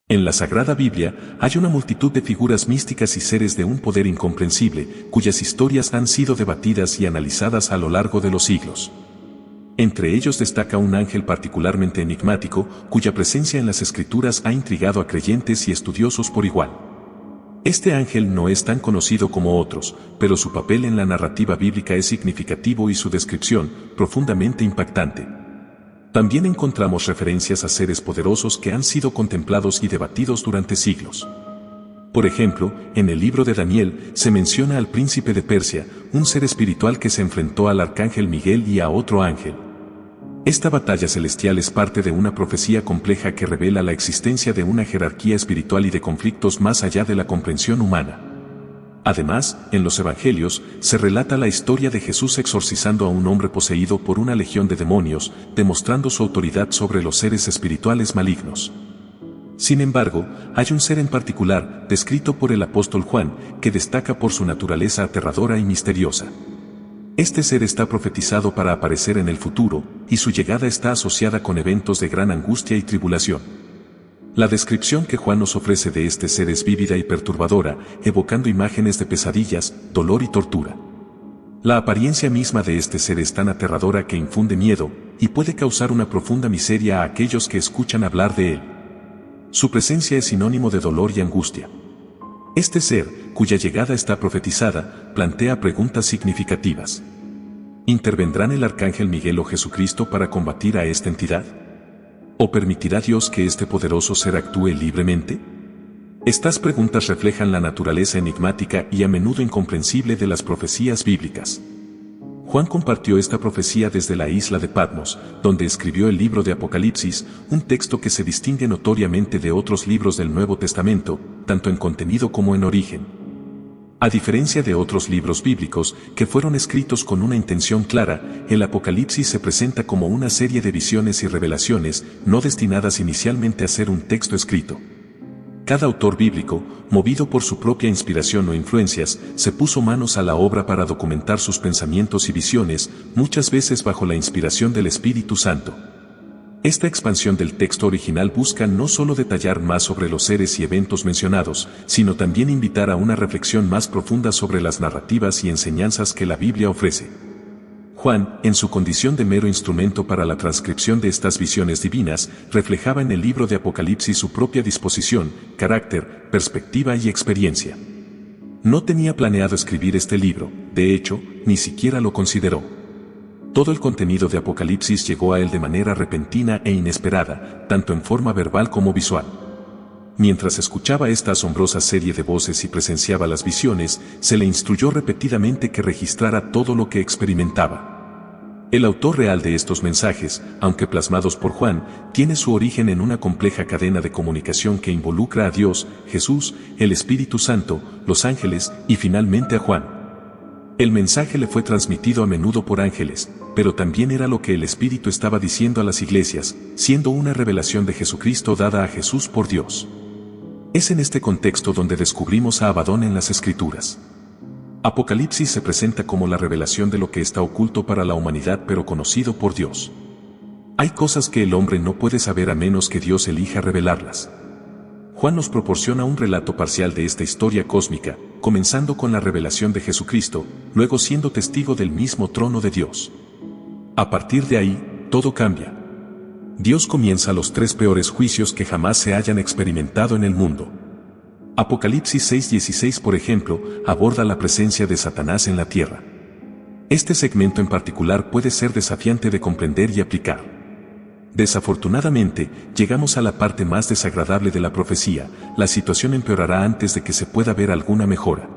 En la Sagrada Biblia hay una multitud de figuras místicas y seres de un poder incomprensible, cuyas historias han sido debatidas y analizadas a lo largo de los siglos. Entre ellos destaca un ángel particularmente enigmático, cuya presencia en las Escrituras ha intrigado a creyentes y estudiosos por igual. Este ángel no es tan conocido como otros, pero su papel en la narrativa bíblica es significativo y su descripción, profundamente impactante. También encontramos referencias a seres poderosos que han sido contemplados y debatidos durante siglos. Por ejemplo, en el libro de Daniel se menciona al príncipe de Persia, un ser espiritual que se enfrentó al arcángel Miguel y a otro ángel. Esta batalla celestial es parte de una profecía compleja que revela la existencia de una jerarquía espiritual y de conflictos más allá de la comprensión humana. Además, en los Evangelios, se relata la historia de Jesús exorcizando a un hombre poseído por una legión de demonios, demostrando su autoridad sobre los seres espirituales malignos. Sin embargo, hay un ser en particular, descrito por el apóstol Juan, que destaca por su naturaleza aterradora y misteriosa. Este ser está profetizado para aparecer en el futuro, y su llegada está asociada con eventos de gran angustia y tribulación. La descripción que Juan nos ofrece de este ser es vívida y perturbadora, evocando imágenes de pesadillas, dolor y tortura. La apariencia misma de este ser es tan aterradora que infunde miedo, y puede causar una profunda miseria a aquellos que escuchan hablar de él. Su presencia es sinónimo de dolor y angustia. Este ser, cuya llegada está profetizada, plantea preguntas significativas. ¿Intervendrán el arcángel Miguel o Jesucristo para combatir a esta entidad? ¿O permitirá Dios que este poderoso ser actúe libremente? Estas preguntas reflejan la naturaleza enigmática y a menudo incomprensible de las profecías bíblicas. Juan compartió esta profecía desde la isla de Patmos, donde escribió el libro de Apocalipsis, un texto que se distingue notoriamente de otros libros del Nuevo Testamento, tanto en contenido como en origen. A diferencia de otros libros bíblicos, que fueron escritos con una intención clara, el Apocalipsis se presenta como una serie de visiones y revelaciones, no destinadas inicialmente a ser un texto escrito. Cada autor bíblico, movido por su propia inspiración o influencias, se puso manos a la obra para documentar sus pensamientos y visiones, muchas veces bajo la inspiración del Espíritu Santo. Esta expansión del texto original busca no solo detallar más sobre los seres y eventos mencionados, sino también invitar a una reflexión más profunda sobre las narrativas y enseñanzas que la Biblia ofrece. Juan, en su condición de mero instrumento para la transcripción de estas visiones divinas, reflejaba en el libro de Apocalipsis su propia disposición, carácter, perspectiva y experiencia. No tenía planeado escribir este libro, de hecho, ni siquiera lo consideró. Todo el contenido de Apocalipsis llegó a él de manera repentina e inesperada, tanto en forma verbal como visual. Mientras escuchaba esta asombrosa serie de voces y presenciaba las visiones, se le instruyó repetidamente que registrara todo lo que experimentaba. El autor real de estos mensajes, aunque plasmados por Juan, tiene su origen en una compleja cadena de comunicación que involucra a Dios, Jesús, el Espíritu Santo, los ángeles y finalmente a Juan. El mensaje le fue transmitido a menudo por ángeles, pero también era lo que el Espíritu estaba diciendo a las iglesias, siendo una revelación de Jesucristo dada a Jesús por Dios. Es en este contexto donde descubrimos a Abadón en las Escrituras. Apocalipsis se presenta como la revelación de lo que está oculto para la humanidad pero conocido por Dios. Hay cosas que el hombre no puede saber a menos que Dios elija revelarlas. Juan nos proporciona un relato parcial de esta historia cósmica, comenzando con la revelación de Jesucristo, luego siendo testigo del mismo trono de Dios. A partir de ahí, todo cambia. Dios comienza los 3 peores juicios que jamás se hayan experimentado en el mundo. Apocalipsis 6:16, por ejemplo, aborda la presencia de Satanás en la tierra. Este segmento en particular puede ser desafiante de comprender y aplicar. Desafortunadamente, llegamos a la parte más desagradable de la profecía, la situación empeorará antes de que se pueda ver alguna mejora.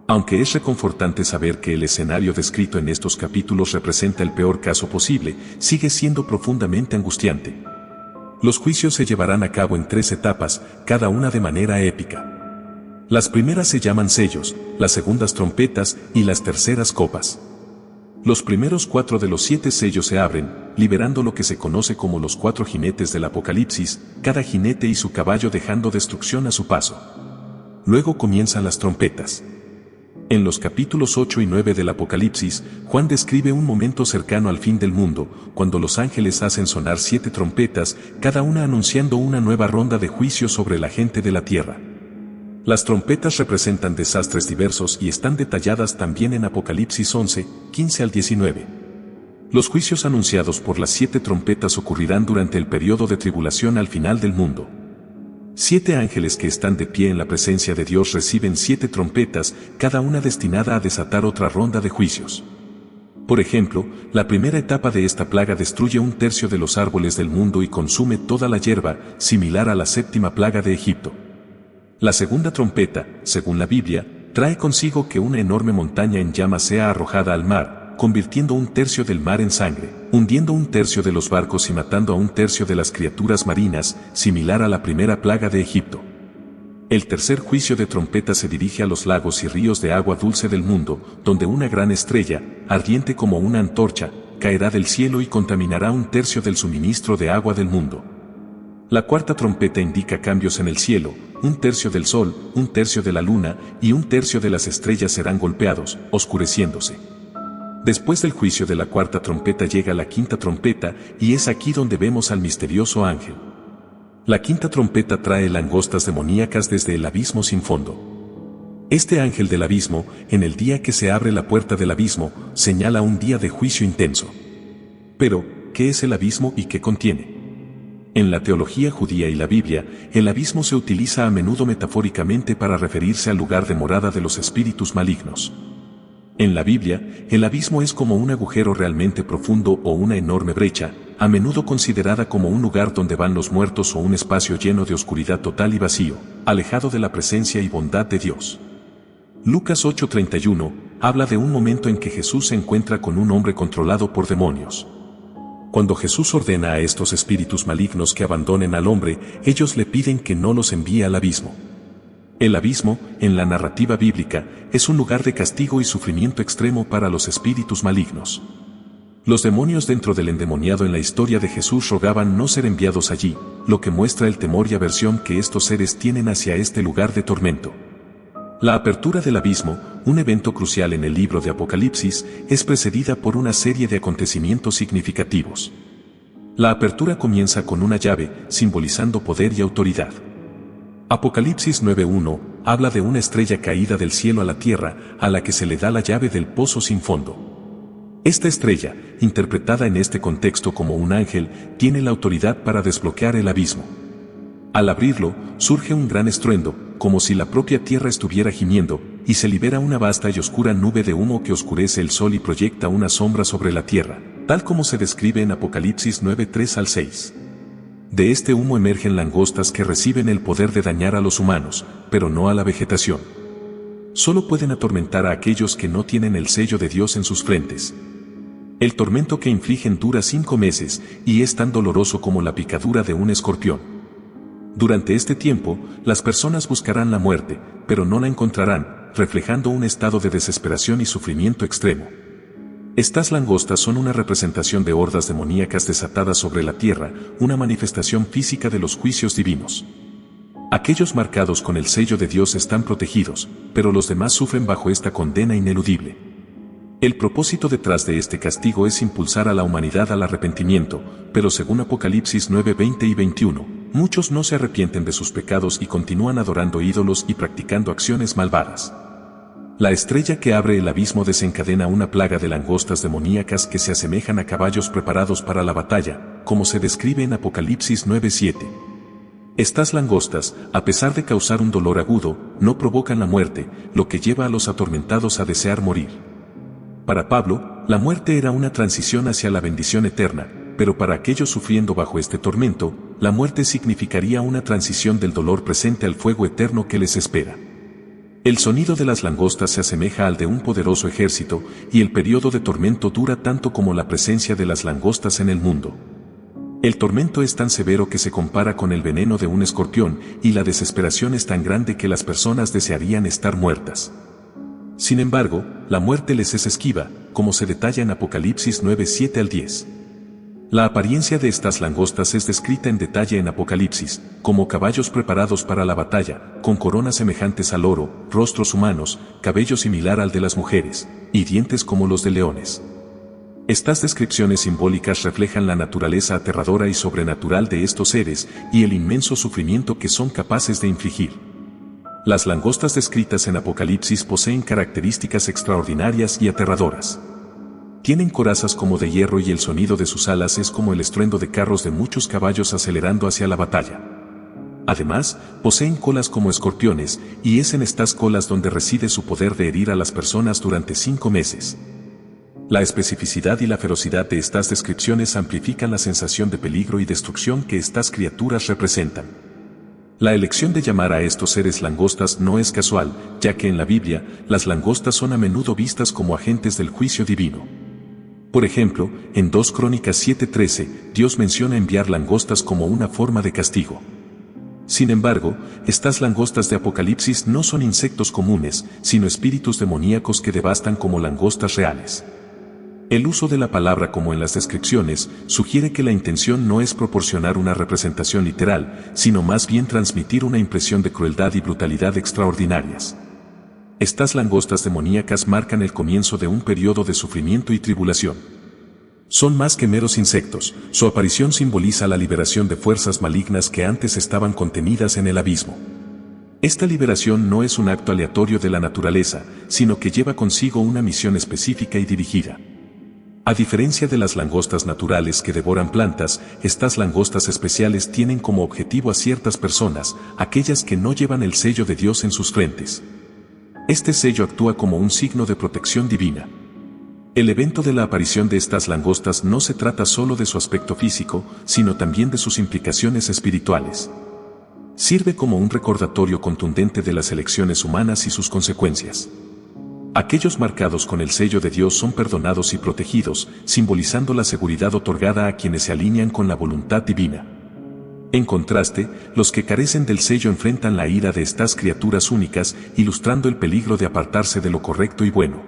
Aunque es reconfortante saber que el escenario descrito en estos capítulos representa el peor caso posible, sigue siendo profundamente angustiante. Los juicios se llevarán a cabo en 3 etapas, cada una de manera épica. Las primeras se llaman sellos, las segundas trompetas y las terceras copas. Los primeros 4 de los 7 sellos se abren, liberando lo que se conoce como los 4 jinetes del Apocalipsis, cada jinete y su caballo dejando destrucción a su paso. Luego comienzan las trompetas. En los capítulos 8 y 9 del Apocalipsis, Juan describe un momento cercano al fin del mundo, cuando los ángeles hacen sonar 7 trompetas, cada una anunciando una nueva ronda de juicio sobre la gente de la tierra. Las trompetas representan desastres diversos y están detalladas también en Apocalipsis 11, 15 al 19. Los juicios anunciados por las 7 trompetas ocurrirán durante el periodo de tribulación al final del mundo. 7 ángeles que están de pie en la presencia de Dios reciben 7 trompetas, cada una destinada a desatar otra ronda de juicios. Por ejemplo, la primera etapa de esta plaga destruye 1/3 de los árboles del mundo y consume toda la hierba, similar a la 7ª plaga de Egipto. La segunda trompeta, según la Biblia, trae consigo que una enorme montaña en llamas sea arrojada al mar, convirtiendo 1/3 del mar en sangre, hundiendo 1/3 de los barcos y matando a 1/3 de las criaturas marinas, similar a la primera plaga de Egipto. El tercer juicio de trompeta se dirige a los lagos y ríos de agua dulce del mundo, donde una gran estrella, ardiente como una antorcha, caerá del cielo y contaminará 1/3 del suministro de agua del mundo. La cuarta trompeta indica cambios en el cielo, 1/3 del sol, 1/3 de la luna y 1/3 de las estrellas serán golpeados, oscureciéndose. Después del juicio de la cuarta trompeta llega la quinta trompeta, y es aquí donde vemos al misterioso ángel. La quinta trompeta trae langostas demoníacas desde el abismo sin fondo. Este ángel del abismo, en el día que se abre la puerta del abismo, señala un día de juicio intenso. Pero, ¿qué es el abismo y qué contiene? En la teología judía y la Biblia, el abismo se utiliza a menudo metafóricamente para referirse al lugar de morada de los espíritus malignos. En la Biblia, el abismo es como un agujero realmente profundo o una enorme brecha, a menudo considerada como un lugar donde van los muertos o un espacio lleno de oscuridad total y vacío, alejado de la presencia y bondad de Dios. Lucas 8:31 habla de un momento en que Jesús se encuentra con un hombre controlado por demonios. Cuando Jesús ordena a estos espíritus malignos que abandonen al hombre, ellos le piden que no los envíe al abismo. El abismo, en la narrativa bíblica, es un lugar de castigo y sufrimiento extremo para los espíritus malignos. Los demonios dentro del endemoniado en la historia de Jesús rogaban no ser enviados allí, lo que muestra el temor y aversión que estos seres tienen hacia este lugar de tormento. La apertura del abismo, un evento crucial en el libro de Apocalipsis, es precedida por una serie de acontecimientos significativos. La apertura comienza con una llave, simbolizando poder y autoridad. Apocalipsis 9:1 habla de una estrella caída del cielo a la tierra, a la que se le da la llave del pozo sin fondo. Esta estrella, interpretada en este contexto como un ángel, tiene la autoridad para desbloquear el abismo. Al abrirlo, surge un gran estruendo, como si la propia tierra estuviera gimiendo, y se libera una vasta y oscura nube de humo que oscurece el sol y proyecta una sombra sobre la tierra, tal como se describe en Apocalipsis 9:3 al 6. De este humo emergen langostas que reciben el poder de dañar a los humanos, pero no a la vegetación. Solo pueden atormentar a aquellos que no tienen el sello de Dios en sus frentes. El tormento que infligen dura 5 meses, y es tan doloroso como la picadura de un escorpión. Durante este tiempo, las personas buscarán la muerte, pero no la encontrarán, reflejando un estado de desesperación y sufrimiento extremo. Estas langostas son una representación de hordas demoníacas desatadas sobre la tierra, una manifestación física de los juicios divinos. Aquellos marcados con el sello de Dios están protegidos, pero los demás sufren bajo esta condena ineludible. El propósito detrás de este castigo es impulsar a la humanidad al arrepentimiento, pero según Apocalipsis 9:20 y 21, muchos no se arrepienten de sus pecados y continúan adorando ídolos y practicando acciones malvadas. La estrella que abre el abismo desencadena una plaga de langostas demoníacas que se asemejan a caballos preparados para la batalla, como se describe en Apocalipsis 9:7. Estas langostas, a pesar de causar un dolor agudo, no provocan la muerte, lo que lleva a los atormentados a desear morir. Para Pablo, la muerte era una transición hacia la bendición eterna, pero para aquellos sufriendo bajo este tormento, la muerte significaría una transición del dolor presente al fuego eterno que les espera. El sonido de las langostas se asemeja al de un poderoso ejército, y el periodo de tormento dura tanto como la presencia de las langostas en el mundo. El tormento es tan severo que se compara con el veneno de un escorpión, y la desesperación es tan grande que las personas desearían estar muertas. Sin embargo, la muerte les es esquiva, como se detalla en Apocalipsis 9:7 al 10. La apariencia de estas langostas es descrita en detalle en Apocalipsis, como caballos preparados para la batalla, con coronas semejantes al oro, rostros humanos, cabello similar al de las mujeres, y dientes como los de leones. Estas descripciones simbólicas reflejan la naturaleza aterradora y sobrenatural de estos seres y el inmenso sufrimiento que son capaces de infligir. Las langostas descritas en Apocalipsis poseen características extraordinarias y aterradoras. Tienen corazas como de hierro y el sonido de sus alas es como el estruendo de carros de muchos caballos acelerando hacia la batalla. Además, poseen colas como escorpiones, y es en estas colas donde reside su poder de herir a las personas durante 5 meses. La especificidad y la ferocidad de estas descripciones amplifican la sensación de peligro y destrucción que estas criaturas representan. La elección de llamar a estos seres langostas no es casual, ya que en la Biblia, las langostas son a menudo vistas como agentes del juicio divino. Por ejemplo, en 2 Crónicas 7:13, Dios menciona enviar langostas como una forma de castigo. Sin embargo, estas langostas de Apocalipsis no son insectos comunes, sino espíritus demoníacos que devastan como langostas reales. El uso de la palabra como en las descripciones sugiere que la intención no es proporcionar una representación literal, sino más bien transmitir una impresión de crueldad y brutalidad extraordinarias. Estas langostas demoníacas marcan el comienzo de un periodo de sufrimiento y tribulación. Son más que meros insectos, su aparición simboliza la liberación de fuerzas malignas que antes estaban contenidas en el abismo. Esta liberación no es un acto aleatorio de la naturaleza, sino que lleva consigo una misión específica y dirigida. A diferencia de las langostas naturales que devoran plantas, estas langostas especiales tienen como objetivo a ciertas personas, aquellas que no llevan el sello de Dios en sus frentes. Este sello actúa como un signo de protección divina. El evento de la aparición de estas langostas no se trata solo de su aspecto físico, sino también de sus implicaciones espirituales. Sirve como un recordatorio contundente de las elecciones humanas y sus consecuencias. Aquellos marcados con el sello de Dios son perdonados y protegidos, simbolizando la seguridad otorgada a quienes se alinean con la voluntad divina. En contraste, los que carecen del sello enfrentan la ira de estas criaturas únicas, ilustrando el peligro de apartarse de lo correcto y bueno.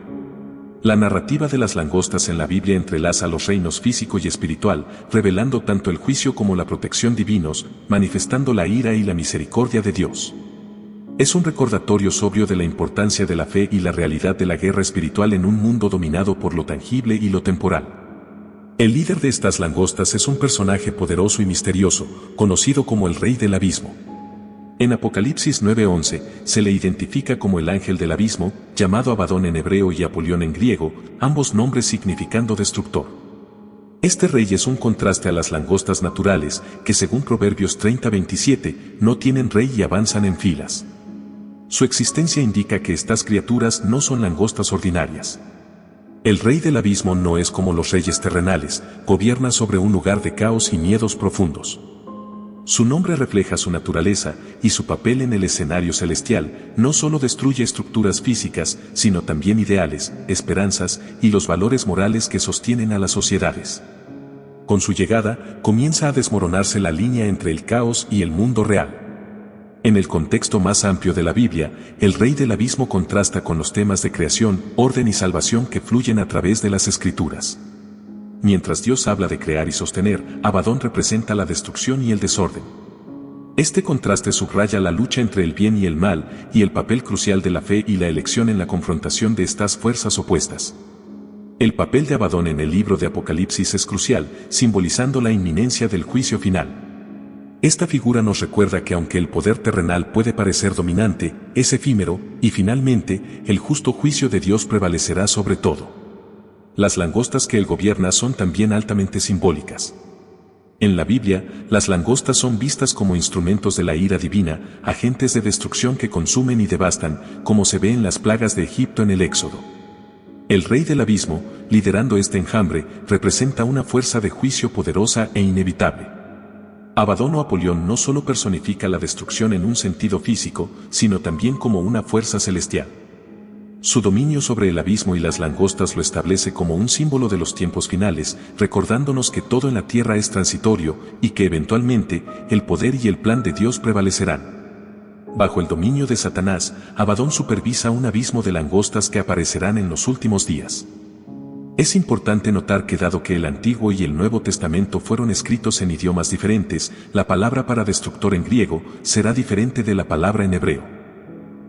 La narrativa de las langostas en la Biblia entrelaza los reinos físico y espiritual, revelando tanto el juicio como la protección divinos, manifestando la ira y la misericordia de Dios. Es un recordatorio sobrio de la importancia de la fe y la realidad de la guerra espiritual en un mundo dominado por lo tangible y lo temporal. El líder de estas langostas es un personaje poderoso y misterioso, conocido como el Rey del Abismo. En Apocalipsis 9:11, se le identifica como el ángel del abismo, llamado Abadón en hebreo y Apolión en griego, ambos nombres significando destructor. Este rey es un contraste a las langostas naturales, que según Proverbios 30:27, no tienen rey y avanzan en filas. Su existencia indica que estas criaturas no son langostas ordinarias. El Rey del Abismo no es como los reyes terrenales, gobierna sobre un lugar de caos y miedos profundos. Su nombre refleja su naturaleza, y su papel en el escenario celestial no solo destruye estructuras físicas, sino también ideales, esperanzas y los valores morales que sostienen a las sociedades. Con su llegada, comienza a desmoronarse la línea entre el caos y el mundo real. En el contexto más amplio de la Biblia, el Rey del Abismo contrasta con los temas de creación, orden y salvación que fluyen a través de las Escrituras. Mientras Dios habla de crear y sostener, Abadón representa la destrucción y el desorden. Este contraste subraya la lucha entre el bien y el mal, y el papel crucial de la fe y la elección en la confrontación de estas fuerzas opuestas. El papel de Abadón en el libro de Apocalipsis es crucial, simbolizando la inminencia del juicio final. Esta figura nos recuerda que aunque el poder terrenal puede parecer dominante, es efímero, y finalmente, el justo juicio de Dios prevalecerá sobre todo. Las langostas que él gobierna son también altamente simbólicas. En la Biblia, las langostas son vistas como instrumentos de la ira divina, agentes de destrucción que consumen y devastan, como se ve en las plagas de Egipto en el Éxodo. El Rey del Abismo, liderando este enjambre, representa una fuerza de juicio poderosa e inevitable. Abadón o Apolión no solo personifica la destrucción en un sentido físico, sino también como una fuerza celestial. Su dominio sobre el abismo y las langostas lo establece como un símbolo de los tiempos finales, recordándonos que todo en la tierra es transitorio y que eventualmente el poder y el plan de Dios prevalecerán. Bajo el dominio de Satanás, Abadón supervisa un abismo de langostas que aparecerán en los últimos días. Es importante notar que dado que el Antiguo y el Nuevo Testamento fueron escritos en idiomas diferentes, la palabra para destructor en griego será diferente de la palabra en hebreo.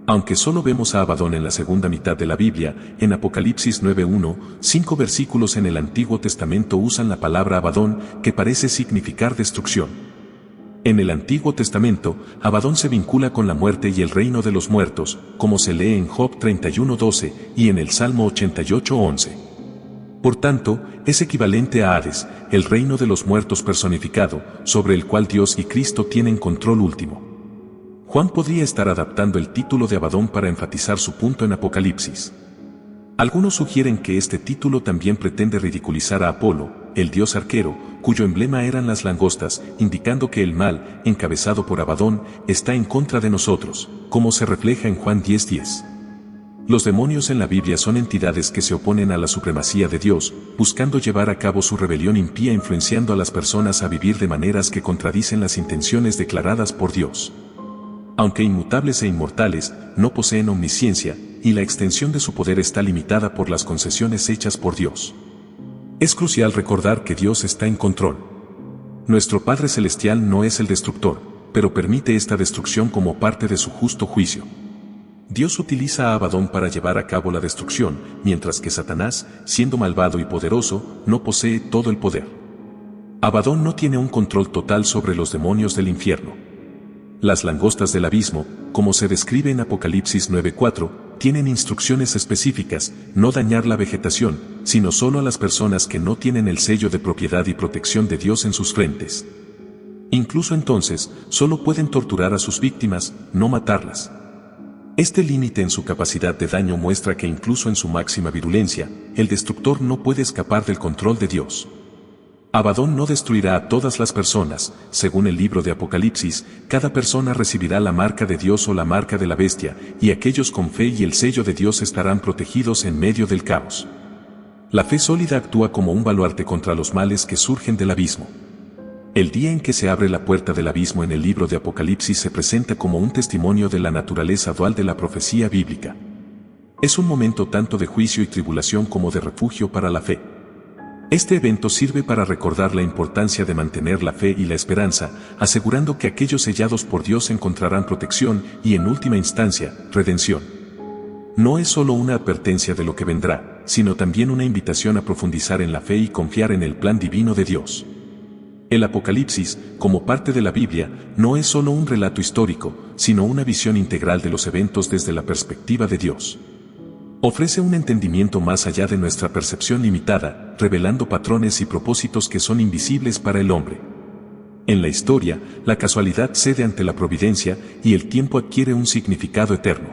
Aunque solo vemos a Abadón en la segunda mitad de la Biblia, en Apocalipsis 9:1, 5 versículos en el Antiguo Testamento usan la palabra Abadón, que parece significar destrucción. En el Antiguo Testamento, Abadón se vincula con la muerte y el reino de los muertos, como se lee en Job 31:12 y en el Salmo 88:11. Por tanto, es equivalente a Hades, el reino de los muertos personificado, sobre el cual Dios y Cristo tienen control último. Juan podría estar adaptando el título de Abadón para enfatizar su punto en Apocalipsis. Algunos sugieren que este título también pretende ridiculizar a Apolo, el dios arquero, cuyo emblema eran las langostas, indicando que el mal, encabezado por Abadón, está en contra de nosotros, como se refleja en Juan 10:10. Los demonios en la Biblia son entidades que se oponen a la supremacía de Dios, buscando llevar a cabo su rebelión impía influenciando a las personas a vivir de maneras que contradicen las intenciones declaradas por Dios. Aunque inmutables e inmortales, no poseen omnisciencia, y la extensión de su poder está limitada por las concesiones hechas por Dios. Es crucial recordar que Dios está en control. Nuestro Padre Celestial no es el destructor, pero permite esta destrucción como parte de su justo juicio. Dios utiliza a Abadón para llevar a cabo la destrucción, mientras que Satanás, siendo malvado y poderoso, no posee todo el poder. Abadón no tiene un control total sobre los demonios del infierno. Las langostas del abismo, como se describe en Apocalipsis 9:4, tienen instrucciones específicas, no dañar la vegetación, sino solo a las personas que no tienen el sello de propiedad y protección de Dios en sus frentes. Incluso entonces, solo pueden torturar a sus víctimas, no matarlas. Este límite en su capacidad de daño muestra que incluso en su máxima virulencia, el destructor no puede escapar del control de Dios. Abadón no destruirá a todas las personas, según el libro de Apocalipsis, cada persona recibirá la marca de Dios o la marca de la bestia, y aquellos con fe y el sello de Dios estarán protegidos en medio del caos. La fe sólida actúa como un baluarte contra los males que surgen del abismo. El día en que se abre la puerta del abismo en el libro de Apocalipsis se presenta como un testimonio de la naturaleza dual de la profecía bíblica. Es un momento tanto de juicio y tribulación como de refugio para la fe. Este evento sirve para recordar la importancia de mantener la fe y la esperanza, asegurando que aquellos sellados por Dios encontrarán protección y, en última instancia, redención. No es solo una advertencia de lo que vendrá, sino también una invitación a profundizar en la fe y confiar en el plan divino de Dios. El Apocalipsis, como parte de la Biblia, no es solo un relato histórico, sino una visión integral de los eventos desde la perspectiva de Dios. Ofrece un entendimiento más allá de nuestra percepción limitada, revelando patrones y propósitos que son invisibles para el hombre. En la historia, la casualidad cede ante la providencia y el tiempo adquiere un significado eterno.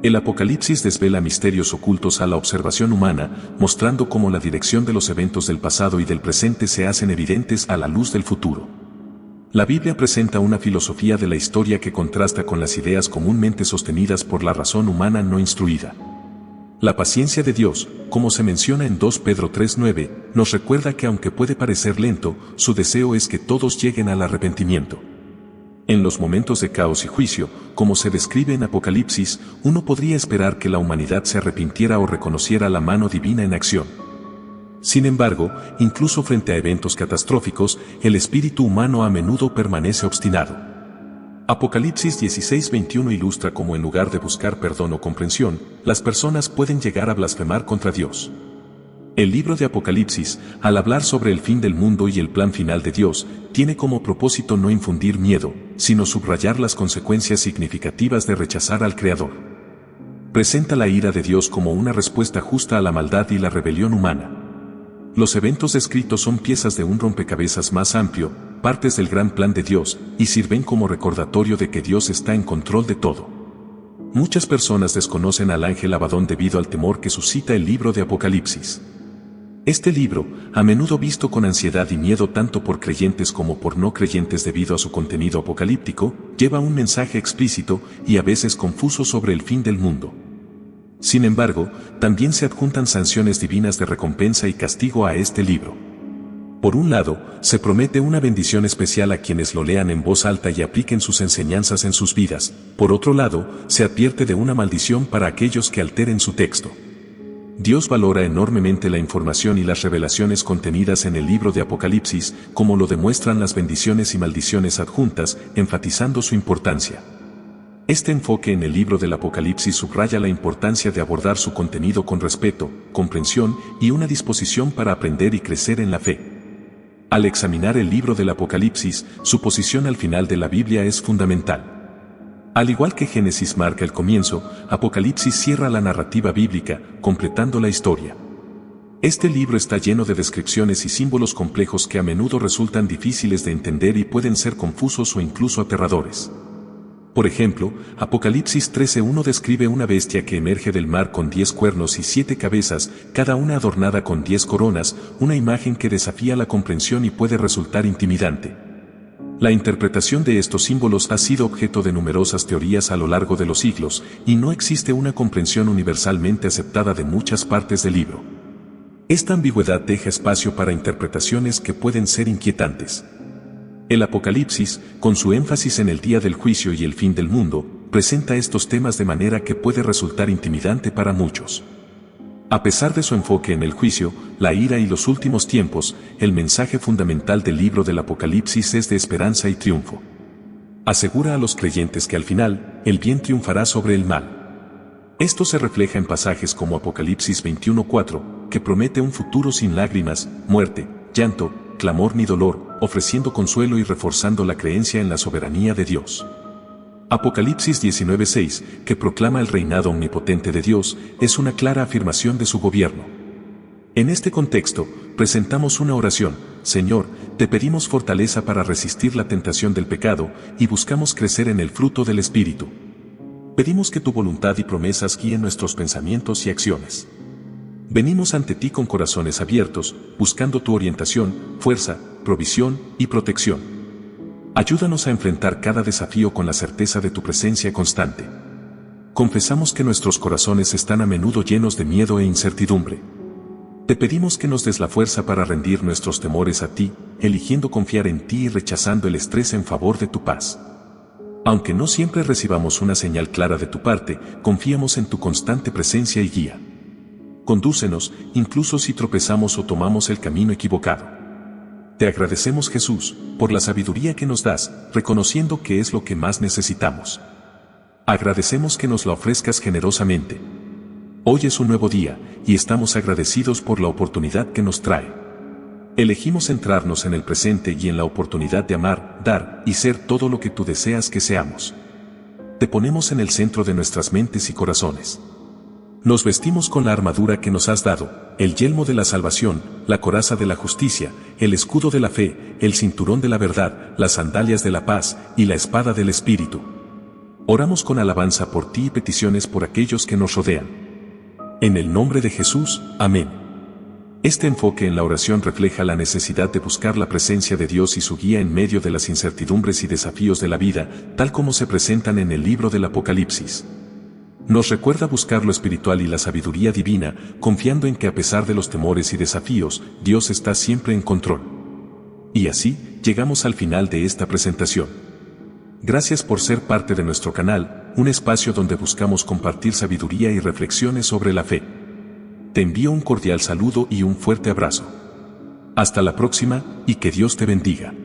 El Apocalipsis desvela misterios ocultos a la observación humana, mostrando cómo la dirección de los eventos del pasado y del presente se hacen evidentes a la luz del futuro. La Biblia presenta una filosofía de la historia que contrasta con las ideas comúnmente sostenidas por la razón humana no instruida. La paciencia de Dios, como se menciona en 2 Pedro 3:9, nos recuerda que aunque puede parecer lento, su deseo es que todos lleguen al arrepentimiento. En los momentos de caos y juicio, como se describe en Apocalipsis, uno podría esperar que la humanidad se arrepintiera o reconociera la mano divina en acción. Sin embargo, incluso frente a eventos catastróficos, el espíritu humano a menudo permanece obstinado. Apocalipsis 16:21 ilustra cómo en lugar de buscar perdón o comprensión, las personas pueden llegar a blasfemar contra Dios. El libro de Apocalipsis, al hablar sobre el fin del mundo y el plan final de Dios, tiene como propósito no infundir miedo, sino subrayar las consecuencias significativas de rechazar al Creador. Presenta la ira de Dios como una respuesta justa a la maldad y la rebelión humana. Los eventos descritos son piezas de un rompecabezas más amplio, partes del gran plan de Dios, y sirven como recordatorio de que Dios está en control de todo. Muchas personas desconocen al ángel Abadón debido al temor que suscita el libro de Apocalipsis. Este libro, a menudo visto con ansiedad y miedo tanto por creyentes como por no creyentes debido a su contenido apocalíptico, lleva un mensaje explícito y a veces confuso sobre el fin del mundo. Sin embargo, también se adjuntan sanciones divinas de recompensa y castigo a este libro. Por un lado, se promete una bendición especial a quienes lo lean en voz alta y apliquen sus enseñanzas en sus vidas. Por otro lado, se advierte de una maldición para aquellos que alteren su texto. Dios valora enormemente la información y las revelaciones contenidas en el libro de Apocalipsis, como lo demuestran las bendiciones y maldiciones adjuntas, enfatizando su importancia. Este enfoque en el libro del Apocalipsis subraya la importancia de abordar su contenido con respeto, comprensión y una disposición para aprender y crecer en la fe. Al examinar el libro del Apocalipsis, su posición al final de la Biblia es fundamental. Al igual que Génesis marca el comienzo, Apocalipsis cierra la narrativa bíblica, completando la historia. Este libro está lleno de descripciones y símbolos complejos que a menudo resultan difíciles de entender y pueden ser confusos o incluso aterradores. Por ejemplo, Apocalipsis 13:1 describe una bestia que emerge del mar con 10 cuernos y 7 cabezas, cada una adornada con 10 coronas, una imagen que desafía la comprensión y puede resultar intimidante. La interpretación de estos símbolos ha sido objeto de numerosas teorías a lo largo de los siglos, y no existe una comprensión universalmente aceptada de muchas partes del libro. Esta ambigüedad deja espacio para interpretaciones que pueden ser inquietantes. El Apocalipsis, con su énfasis en el día del juicio y el fin del mundo, presenta estos temas de manera que puede resultar intimidante para muchos. A pesar de su enfoque en el juicio, la ira y los últimos tiempos, el mensaje fundamental del libro del Apocalipsis es de esperanza y triunfo. Asegura a los creyentes que al final, el bien triunfará sobre el mal. Esto se refleja en pasajes como Apocalipsis 21:4, que promete un futuro sin lágrimas, muerte, llanto, clamor ni dolor, ofreciendo consuelo y reforzando la creencia en la soberanía de Dios. Apocalipsis 19:6, que proclama el reinado omnipotente de Dios, es una clara afirmación de su gobierno. En este contexto, presentamos una oración: Señor, te pedimos fortaleza para resistir la tentación del pecado, y buscamos crecer en el fruto del Espíritu. Pedimos que tu voluntad y promesas guíen nuestros pensamientos y acciones. Venimos ante ti con corazones abiertos, buscando tu orientación, fuerza, provisión y protección. Ayúdanos a enfrentar cada desafío con la certeza de tu presencia constante. Confesamos que nuestros corazones están a menudo llenos de miedo e incertidumbre. Te pedimos que nos des la fuerza para rendir nuestros temores a ti, eligiendo confiar en ti y rechazando el estrés en favor de tu paz. Aunque no siempre recibamos una señal clara de tu parte, confiamos en tu constante presencia y guía. Condúcenos, incluso si tropezamos o tomamos el camino equivocado. Te agradecemos, Jesús, por la sabiduría que nos das, reconociendo que es lo que más necesitamos. Agradecemos que nos la ofrezcas generosamente. Hoy es un nuevo día, y estamos agradecidos por la oportunidad que nos trae. Elegimos centrarnos en el presente y en la oportunidad de amar, dar y ser todo lo que tú deseas que seamos. Te ponemos en el centro de nuestras mentes y corazones. Nos vestimos con la armadura que nos has dado, el yelmo de la salvación, la coraza de la justicia, el escudo de la fe, el cinturón de la verdad, las sandalias de la paz y la espada del Espíritu. Oramos con alabanza por ti y peticiones por aquellos que nos rodean. En el nombre de Jesús, amén. Este enfoque en la oración refleja la necesidad de buscar la presencia de Dios y su guía en medio de las incertidumbres y desafíos de la vida, tal como se presentan en el libro del Apocalipsis. Nos recuerda buscar lo espiritual y la sabiduría divina, confiando en que a pesar de los temores y desafíos, Dios está siempre en control. Y así, llegamos al final de esta presentación. Gracias por ser parte de nuestro canal, un espacio donde buscamos compartir sabiduría y reflexiones sobre la fe. Te envío un cordial saludo y un fuerte abrazo. Hasta la próxima, y que Dios te bendiga.